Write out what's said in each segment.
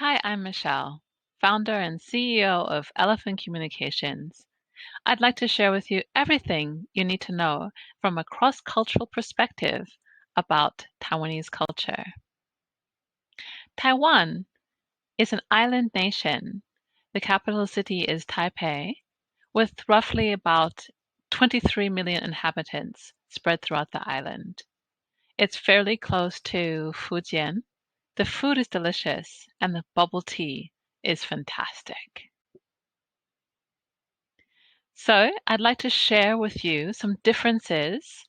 Hi, I'm Michelle, founder and CEO of Elephant Communications. I'd like to share with you everything you need to know from a cross-cultural perspective about Taiwanese culture. Taiwan is an island nation. The capital city is Taipei, with roughly about 23 million inhabitants spread throughout the island. It's fairly close to Fujian. The food is delicious, and the bubble tea is fantastic. So, I'd like to share with you some differences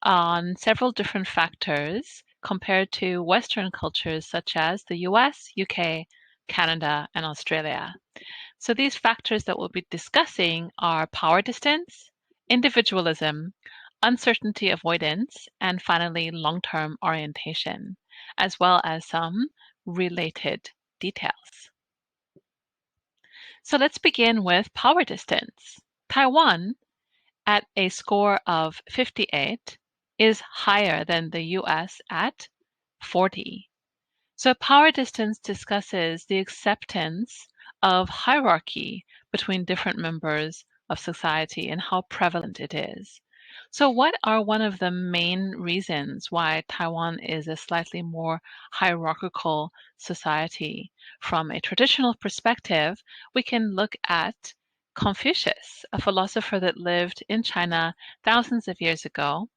on several different factors compared to Western cultures such as the US, UK, Canada, and Australia. So, these factors that we'll be discussing are power distance, individualism, uncertainty avoidance, and finally, long term orientation, as well as some related details. So, let's begin with power distance. Taiwan, at a score of 58, is higher than the US at 40. So power distance discusses the acceptance of hierarchy between different members of society and how prevalent it is. So what are one of the main reasons why Taiwan is a slightly more hierarchical society? From a traditional perspective, we can look at Confucius, a philosopher that lived in China thousands of years ago,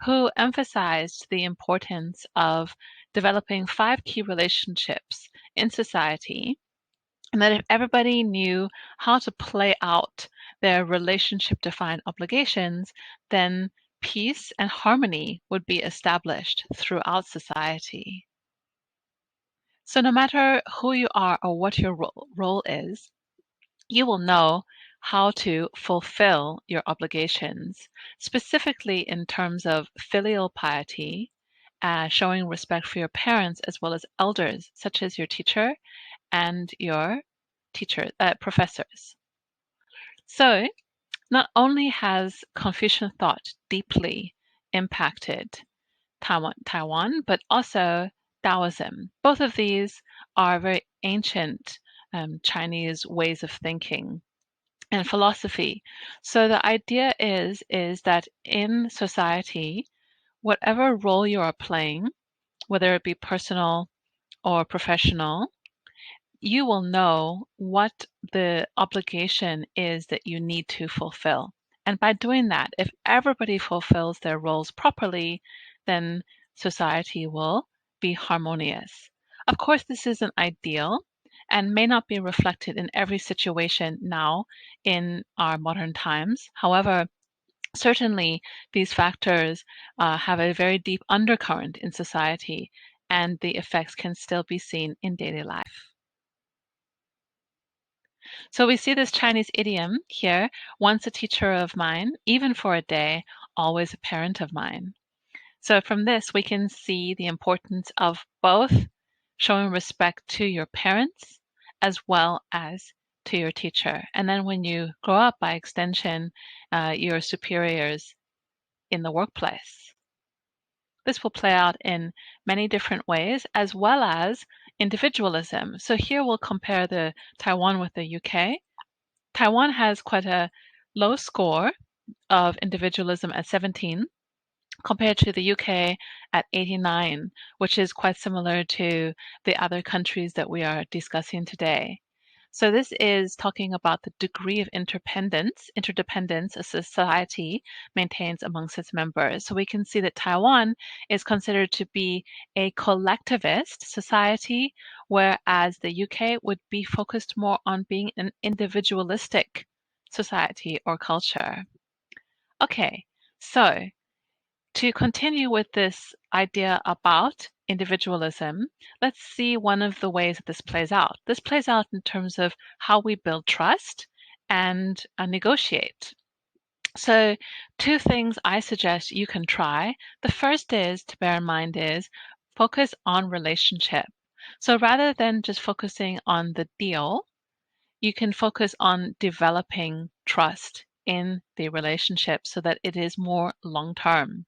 who emphasized the importance of developing 5 key relationships in society, and that if everybody knew how to play out their relationship defined obligations, then peace and harmony would be established throughout society. So, no matter who you are or what your role is, you will know how to fulfill your obligations, specifically in terms of filial piety, showing respect for your parents as well as elders, such as your teacher and your professors. So, not only has Confucian thought deeply impacted Taiwan, but also Taoism. Both of these are very ancient Chinese ways of thinking and philosophy. So the idea is that in society, whatever role you are playing, whether it be personal or professional, you will know what the obligation is that you need to fulfill. And by doing that, if everybody fulfills their roles properly, then society will be harmonious. Of course, this isn't ideal and may not be reflected in every situation now in our modern times. However, certainly these factors have a very deep undercurrent in society, and the effects can still be seen in daily life. So we see this Chinese idiom here, once a teacher of mine, even for a day, always a parent of mine. So from this, we can see the importance of both showing respect to your parents as well as to your teacher. And then when you grow up, by extension, your superiors in the workplace. This will play out in many different ways, as well as individualism. So here we'll compare the Taiwan with the UK. Taiwan has quite a low score of individualism at 17 compared to the UK at 89, which is quite similar to the other countries that we are discussing today. So this is talking about the degree of interdependence a society maintains amongst its members. So we can see that Taiwan is considered to be a collectivist society, whereas the UK would be focused more on being an individualistic society or culture. Okay, so to continue with this idea about individualism, let's see one of the ways that this plays out. This plays out in terms of how we build trust and negotiate. So, 2 things I suggest you can try. The first is to bear in mind is focus on relationship. So rather than just focusing on the deal, you can focus on developing trust in the relationship so that it is more long term.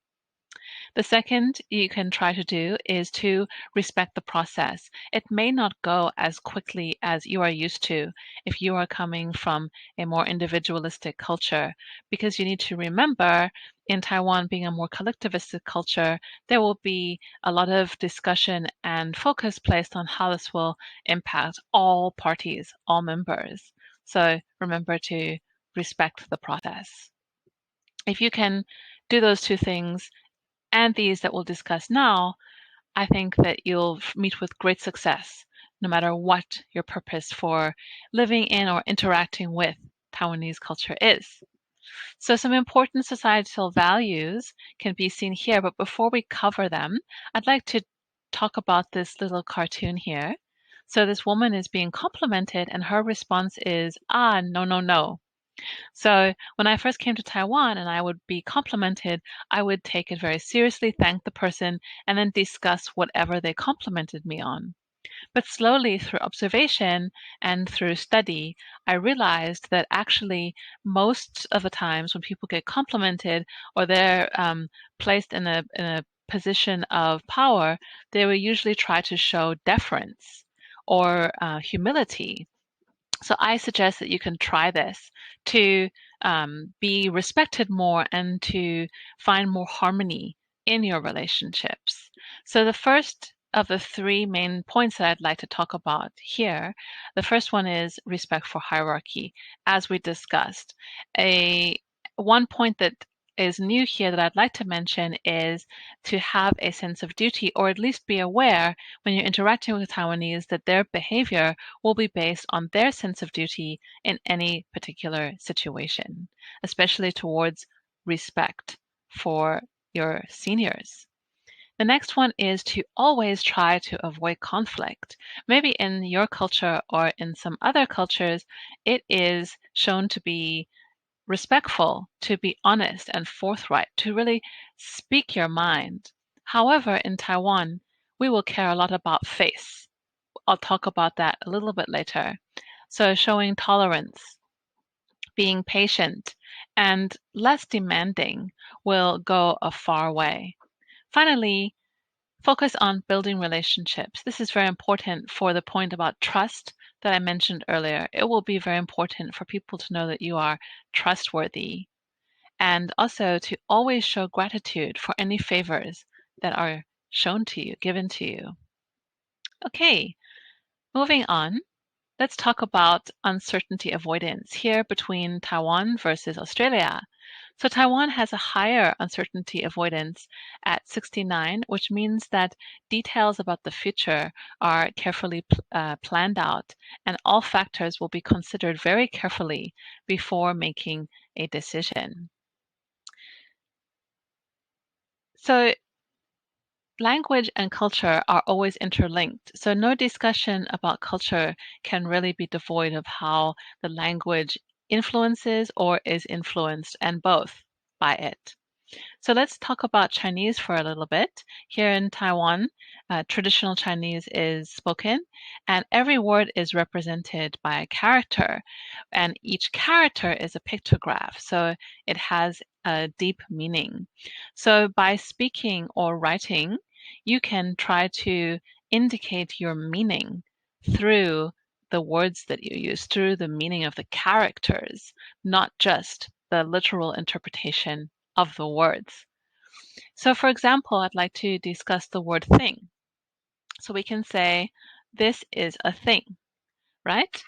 The second you can try to do is to respect the process. It may not go as quickly as you are used to if you are coming from a more individualistic culture, because you need to remember in Taiwan being a more collectivistic culture, there will be a lot of discussion and focus placed on how this will impact all parties, all members. So remember to respect the process. If you can do those two things, and these that we'll discuss now, I think that you'll meet with great success no matter what your purpose for living in or interacting with Taiwanese culture is. So some important societal values can be seen here, but before we cover them, I'd like to talk about this little cartoon here. So this woman is being complimented and her response is, ah, no, no, no. So when I first came to Taiwan and I would be complimented, I would take it very seriously, thank the person, and then discuss whatever they complimented me on. But slowly, through observation and through study, I realized that actually most of the times when people get complimented or they're placed in a position of power, they will usually try to show deference or humility. So I suggest that you can try this to be respected more and to find more harmony in your relationships. So the first of the three main points that I'd like to talk about here, the first one is respect for hierarchy, as we discussed. A one point that is new here that I'd like to mention is to have a sense of duty, or at least be aware when you're interacting with Taiwanese that their behavior will be based on their sense of duty in any particular situation, especially towards respect for your seniors. The next one is to always try to avoid conflict. Maybe in your culture or in some other cultures, it is shown to be respectful, to be honest and forthright, to really speak your mind. However, in Taiwan, we will care a lot about face. I'll talk about that a little bit later. So showing tolerance, being patient, and less demanding will go a far way. Finally, focus on building relationships. This is very important for the point about trust that I mentioned earlier. It will be very important for people to know that you are trustworthy, and also to always show gratitude for any favors that are shown to you, given to you. Okay, moving on. Let's talk about uncertainty avoidance here between Taiwan versus Australia. So Taiwan has a higher uncertainty avoidance at 69, which means that details about the future are carefully planned out, and all factors will be considered very carefully before making a decision. So language and culture are always interlinked, so no discussion about culture can really be devoid of how the language influences or is influenced, and both by it. So let's talk about Chinese for a little bit. Here in Taiwan, traditional Chinese is spoken, and every word is represented by a character, and each character is a pictograph, so it has a deep meaning. So by speaking or writing, you can try to indicate your meaning through the words that you use, through the meaning of the characters, not just the literal interpretation of the words. So for example, I'd like to discuss the word thing. So we can say, this is a thing, right?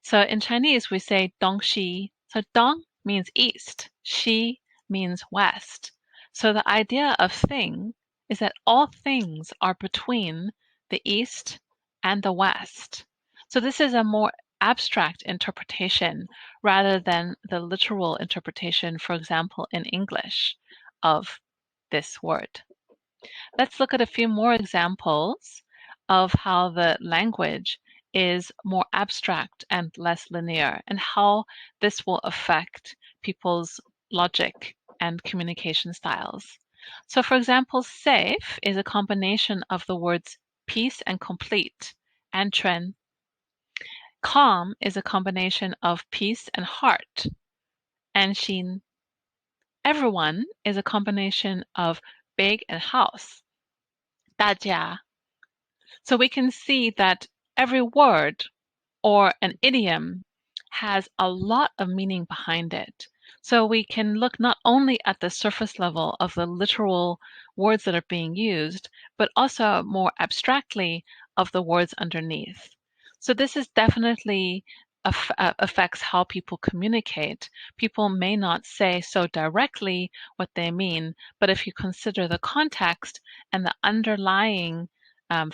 So in Chinese, we say dongxi. So dong means east, xi means west. So the idea of thing is that all things are between the east and the west. So this is a more abstract interpretation rather than the literal interpretation, for example, in English of this word. Let's look at a few more examples of how the language is more abstract and less linear, and how this will affect people's logic and communication styles. So for example, safe is a combination of the words peace and complete, and Chuan. Calm is a combination of peace and heart, and Xin. Everyone is a combination of big and house, 大家. So we can see that every word or an idiom has a lot of meaning behind it. So we can look not only at the surface level of the literal words that are being used, but also more abstractly of the words underneath. So this is definitely affects how people communicate. People may not say so directly what they mean, but if you consider the context and the underlying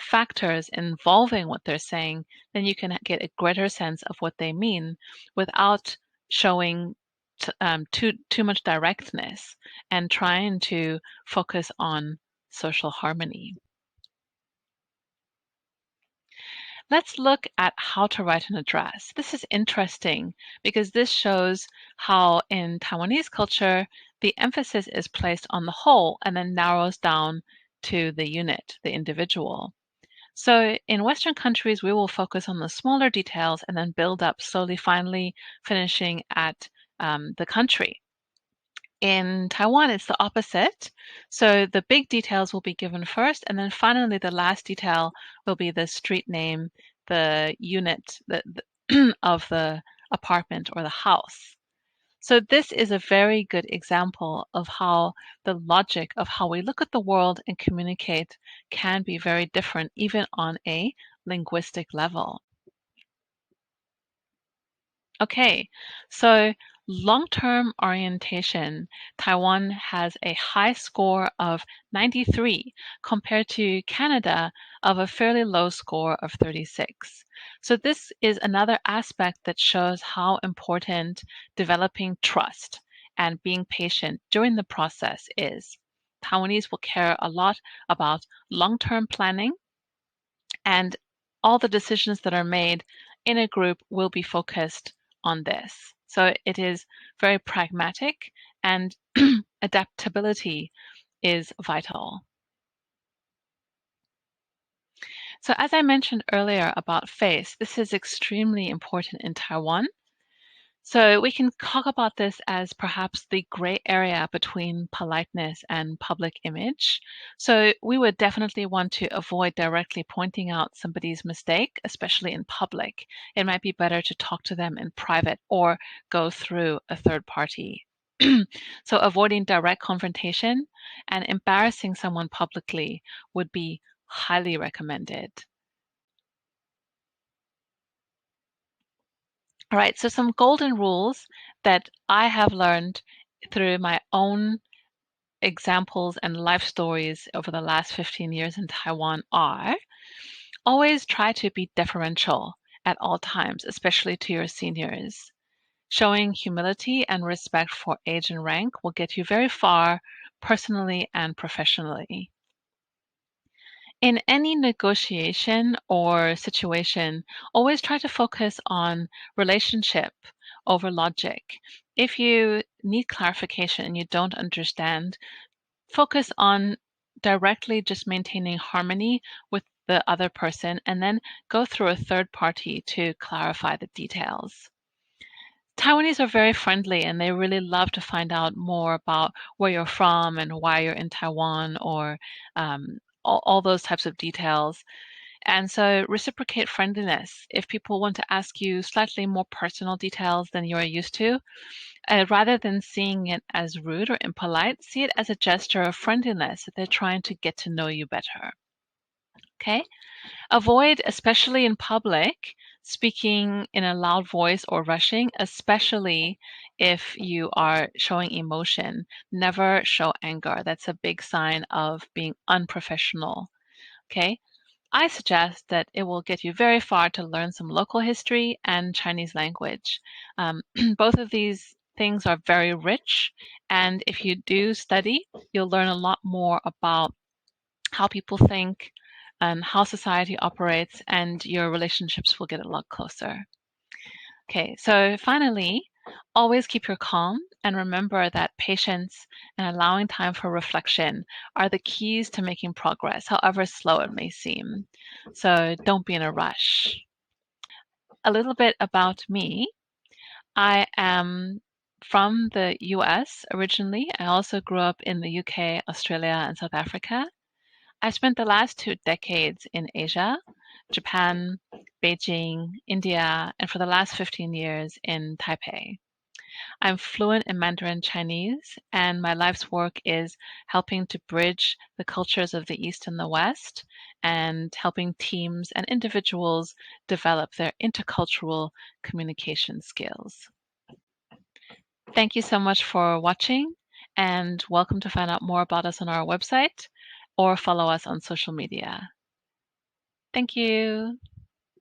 factors involving what they're saying, then you can get a greater sense of what they mean without showing too much directness and trying to focus on social harmony. Let's look at how to write an address. This is interesting because this shows how in Taiwanese culture, the emphasis is placed on the whole and then narrows down to the unit, the individual. So in Western countries, we will focus on the smaller details and then build up slowly, finally finishing at the country. In Taiwan, it's the opposite. So the big details will be given first, and then finally the last detail will be the street name, the unit of the apartment or the house. So this is a very good example of how the logic of how we look at the world and communicate can be very different, even on a linguistic level. Okay, so long-term orientation, Taiwan has a high score of 93 compared to Canada of a fairly low score of 36. So this is another aspect that shows how important developing trust and being patient during the process is. Taiwanese will care a lot about long-term planning, and all the decisions that are made in a group will be focused on this. So it is very pragmatic, and adaptability is vital. So as I mentioned earlier about face, this is extremely important in Taiwan. So we can talk about this as perhaps the gray area between politeness and public image. So we would definitely want to avoid directly pointing out somebody's mistake, especially in public. It might be better to talk to them in private or go through a third party. So avoiding direct confrontation and embarrassing someone publicly would be highly recommended. All right, so some golden rules that I have learned through my own examples and life stories over the last 15 years in Taiwan are always try to be deferential at all times, especially to your seniors. Showing humility and respect for age and rank will get you very far personally and professionally. In any negotiation or situation, always try to focus on relationship over logic. If you need clarification and you don't understand, focus on directly just maintaining harmony with the other person and then go through a third party to clarify the details. Taiwanese are very friendly and they really love to find out more about where you're from and why you're in Taiwan or all those types of details. And so reciprocate friendliness. If people want to ask you slightly more personal details than you're used to, rather than seeing it as rude or impolite, see it as a gesture of friendliness that they're trying to get to know you better. Okay? Avoid, especially in public, speaking in a loud voice or rushing, especially if you are showing emotion. Never show anger. That's a big sign of being unprofessional. Okay? I suggest that it will get you very far to learn some local history and Chinese language. Both of these things are very rich, and if you do study, you'll learn a lot more about how people think and how society operates, and your relationships will get a lot closer. Okay, so finally, always keep your calm and remember that patience and allowing time for reflection are the keys to making progress, however slow it may seem. So don't be in a rush. A little bit about me. I am from the US originally. I also grew up in the UK, Australia, and South Africa. I spent the last 2 decades in Asia, Japan, Beijing, India, and for the last 15 years in Taipei. I'm fluent in Mandarin Chinese, and my life's work is helping to bridge the cultures of the East and the West and helping teams and individuals develop their intercultural communication skills. Thank you so much for watching, and welcome to find out more about us on our website or follow us on social media. Thank you.